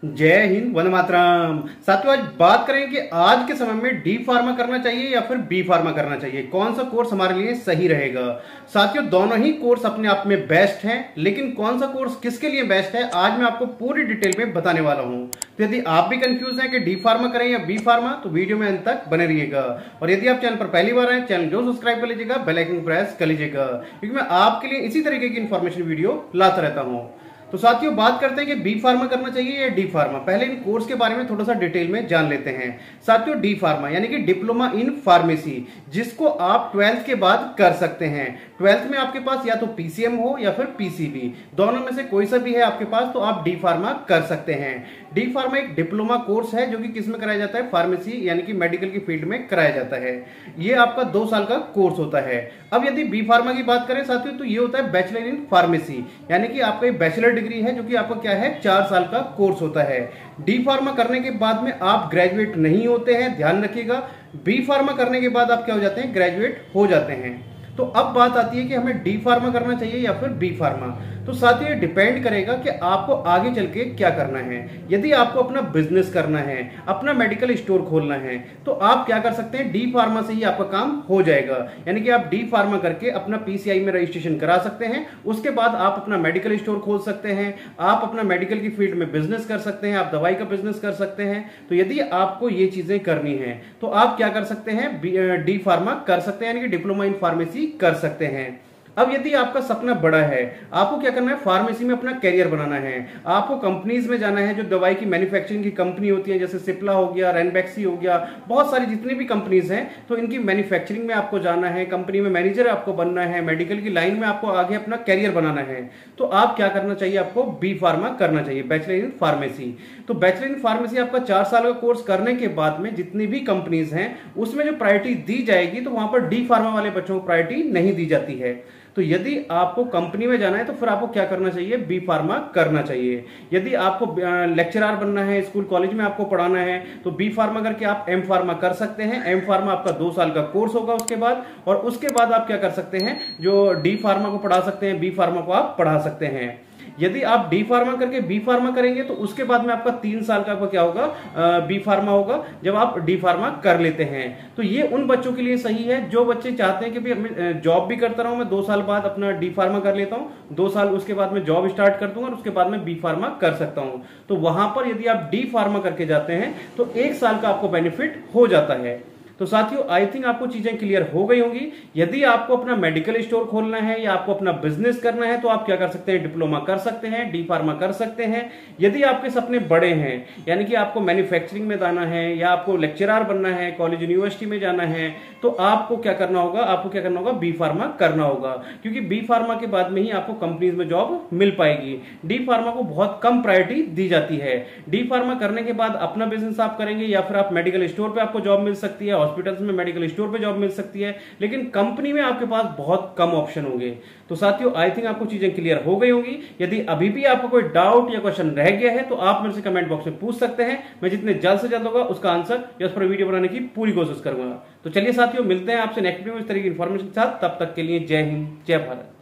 जय हिंद, वंदे मातरम। साथियों, आज बात करें कि आज के समय में डी फार्मा करना चाहिए या फिर बी फार्मा करना चाहिए, कौन सा कोर्स हमारे लिए सही रहेगा। साथियों, दोनों ही कोर्स अपने आप में बेस्ट हैं, लेकिन कौन सा कोर्स किसके लिए बेस्ट है आज मैं आपको पूरी डिटेल में बताने वाला हूं। तो यदि आप भी कंफ्यूज हैं कि डी फार्मा करें या बी फार्मा, तो वीडियो में अंत तक बने रहिएगा। और यदि आप चैनल पर पहली बार आए, चैनल जो सब्सक्राइब कर लीजिएगा, बेल आइकन प्रेस कर लीजिएगा, क्योंकि मैं आपके लिए इसी तरीके की इंफॉर्मेशन वीडियो लाता रहता हूं। तो साथियों, बात करते हैं कि बी फार्मा करना चाहिए या डी फार्मा। पहले इन कोर्स के बारे में थोड़ा सा डिटेल में जान लेते हैं। साथियों, डी फार्मा यानी कि डिप्लोमा इन फार्मेसी, जिसको आप 12th के बाद कर सकते हैं। 12th में आपके पास या तो पीसीएम हो या फिर पीसीबी, दोनों में से कोई सा भी है आपके पास, तो आप डी फार्मा कर सकते हैं। डी फार्मा एक डिप्लोमा कोर्स है जो कि किस में कराया जाता है, फार्मेसी यानी कि मेडिकल की फील्ड में कराया जाता है। ये आपका 2 साल का कोर्स होता है। अब यदि बी फार्मा की बात करें साथियों, तो ये होता है बैचलर इन फार्मेसी, यानी कि आपका बैचलर डिग्री है जो कि आपका क्या है, 4 साल का कोर्स होता है। डी फार्मा करने के बाद में आप ग्रेजुएट नहीं होते हैं, ध्यान रखिएगा। बी फार्मा करने के बाद आप क्या हो जाते हैं, ग्रेजुएट हो जाते हैं। तो अब बात आती है कि हमें डी फार्मा करना चाहिए या फिर बी फार्मा। तो साथियों, ये डिपेंड करेगा कि आपको आगे चल के क्या करना है। यदि आपको अपना बिजनेस करना है, अपना मेडिकल स्टोर खोलना है, तो आप क्या कर सकते हैं, डी फार्मा से ही आपका काम हो जाएगा। यानी कि आप डी फार्मा करके अपना पीसीआई में रजिस्ट्रेशन करा सकते हैं। उसके बाद आप अपना मेडिकल स्टोर खोल सकते हैं, आप अपना मेडिकल की फील्ड में बिजनेस कर सकते हैं, आप दवाई का बिजनेस कर सकते हैं। तो यदि आपको ये चीजें करनी है तो आप क्या कर सकते हैं, डी फार्मा कर सकते हैं, यानी कि डिप्लोमा इन फार्मेसी कर सकते हैं। अब यदि आपका सपना बड़ा है, आपको क्या करना है, फार्मेसी में अपना करियर बनाना है, आपको कंपनीज में जाना है जो दवाई की मैन्युफैक्चरिंग की कंपनी होती है, जैसे सिप्ला हो गया, रैनबैक्सी हो गया, बहुत सारी जितनी भी कंपनीज हैं, तो इनकी मैन्युफैक्चरिंग में आपको जाना है, कंपनी में मैनेजर आपको बनना है, मेडिकल की लाइन में आपको आगे अपना करियर बनाना है। तो आप क्या करना चाहिए, आपको बी फार्मा करना चाहिए, बैचलर इन फार्मेसी। तो बैचलर इन फार्मेसी आपका 4 साल का कोर्स करने के बाद में जितनी भी कंपनीज हैं उसमें जो प्रायोरिटी दी जाएगी, तो वहां पर डी फार्मा वाले बच्चों को प्रायोरिटी नहीं दी जाती है। तो यदि आपको कंपनी में जाना है तो फिर आपको क्या करना चाहिए, बी फार्मा करना चाहिए। यदि आपको लेक्चरर बनना है, स्कूल कॉलेज में आपको पढ़ाना है, तो बी फार्मा करके आप एम फार्मा कर सकते हैं। एम फार्मा आपका 2 साल का कोर्स होगा उसके बाद, और उसके बाद आप क्या कर सकते हैं, जो डी फार्मा को पढ़ा सकते हैं, बी फार्मा को आप पढ़ा सकते हैं। यदि आप डी फार्मा करके बी फार्मा करेंगे तो उसके बाद में आपका 3 साल का क्या होगा, बी फार्मा होगा, जब आप डी फार्मा कर लेते हैं। तो ये उन बच्चों के लिए सही है जो बच्चे चाहते हैं कि भाई जॉब भी करता रहूं, मैं 2 साल बाद अपना डी फार्मा कर लेता हूं, 2 साल उसके बाद में जॉब स्टार्ट कर दूंगा और उसके बाद में बी फार्मा कर सकता हूं। तो वहां पर यदि आप डी फार्मा करके जाते हैं तो 1 साल का आपको बेनिफिट हो जाता है। तो साथियों, आई थिंक आपको चीजें क्लियर हो गई होंगी। यदि आपको अपना मेडिकल स्टोर खोलना है या आपको अपना बिजनेस करना है तो आप क्या कर सकते हैं, डिप्लोमा कर सकते हैं, डी फार्मा कर सकते हैं। यदि आपके सपने बड़े हैं, यानी कि आपको मैन्युफैक्चरिंग में जाना है या आपको लेक्चरर बनना है, कॉलेज यूनिवर्सिटी में जाना है, तो आपको क्या करना होगा, बी फार्मा करना होगा, क्योंकि बी फार्मा के बाद में ही आपको कंपनीज में जॉब मिल पाएगी। डी फार्मा को बहुत कम प्रायोरिटी दी जाती है। डी फार्मा करने के बाद अपना बिजनेस आप करेंगे या फिर आप मेडिकल स्टोर पे आपको जॉब मिल सकती है, हॉस्पिटल्स में मेडिकल स्टोर पे जॉब मिल सकती है, लेकिन कंपनी में आपके पास बहुत कम ऑप्शन होंगे। तो साथियों, आई थिंक आपको चीजें क्लियर हो गई होंगी। यदि अभी भी आपको कोई डाउट या क्वेश्चन रह गया है तो आप मेरे से कमेंट बॉक्स में पूछ सकते हैं। मैं जितने जल्द से जल्द होगा उसका आंसर या उस पर वीडियो बनाने की पूरी कोशिश करूंगा। तो चलिए साथियों, मिलते हैं आपसे नेक्स्ट वीडियो में इस तरह की इंफॉर्मेशन के साथ। तब तक के लिए जय हिंद, जय भारत।